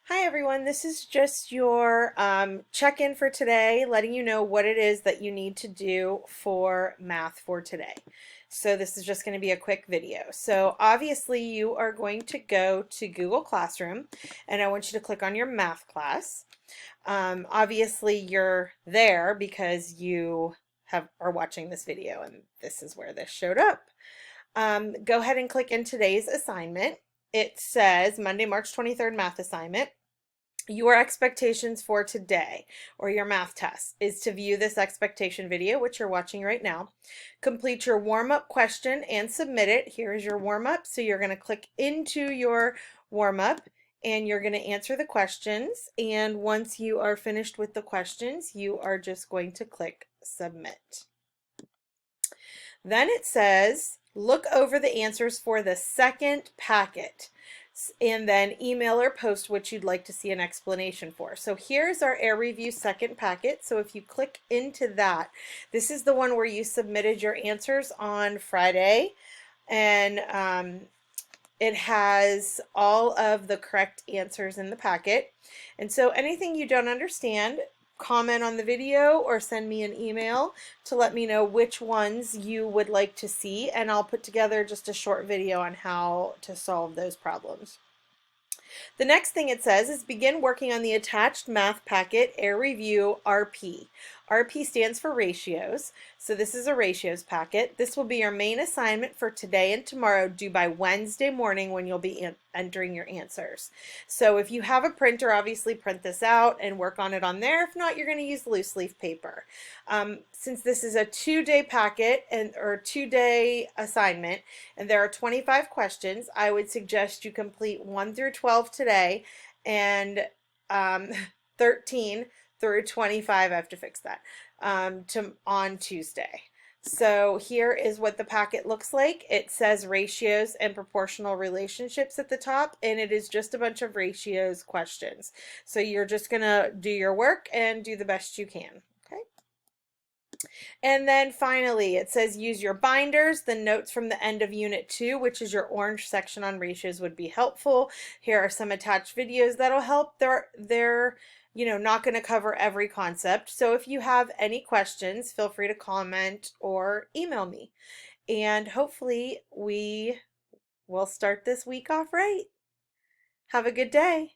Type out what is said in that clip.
Hi everyone, this is just your check-in for today, letting you know what it is that you need to do for math for today. So this is just going to be a quick video. So obviously you are going to go to Google Classroom and I want you to click on your math class. Obviously you're there because you are watching this video and this is where this showed up. Go ahead and click in today's assignment. It says Monday, March 23rd math assignment. Your expectations for today or your math test is to view this expectation video, which you're watching right now. Complete your warm-up question and submit it. Here's your warm-up. So you're going to click into your warm-up and you're going to answer the questions. And once you are finished with the questions, you are just going to click submit. Then it says, look over the answers for the second packet and then email or post what you'd like to see an explanation for. So here's our Air Review second packet. So if you click into that, this is the one where you submitted your answers on Friday, and it has all of the correct answers in the packet. And so anything you don't understand, comment on the video or send me an email to let me know which ones you would like to see, and I'll put together just a short video on how to solve those problems. The next thing it says is begin working on the attached math packet Air Review RP. RP stands for ratios, so this is a ratios packet. This will be your main assignment for today and tomorrow, due by Wednesday morning when you'll be entering your answers. So if you have a printer, obviously print this out and work on it on there. If not, you're going to use loose leaf paper. Since this is a 2-day packet or 2-day assignment and there are 25 questions, I would suggest you complete 1 through 12 today and 13 through 25, I have to fix that, on Tuesday. So here is what the packet looks like. It says ratios and proportional relationships at the top, and it is just a bunch of ratios questions. So you're just going to do your work and do the best you can. Okay. And then finally, it says use your binders. The notes from the end of Unit 2, which is your orange section on ratios, would be helpful. Here are some attached videos that'll help. They're not going to cover every concept. So if you have any questions, feel free to comment or email me. And hopefully we will start this week off right. Have a good day.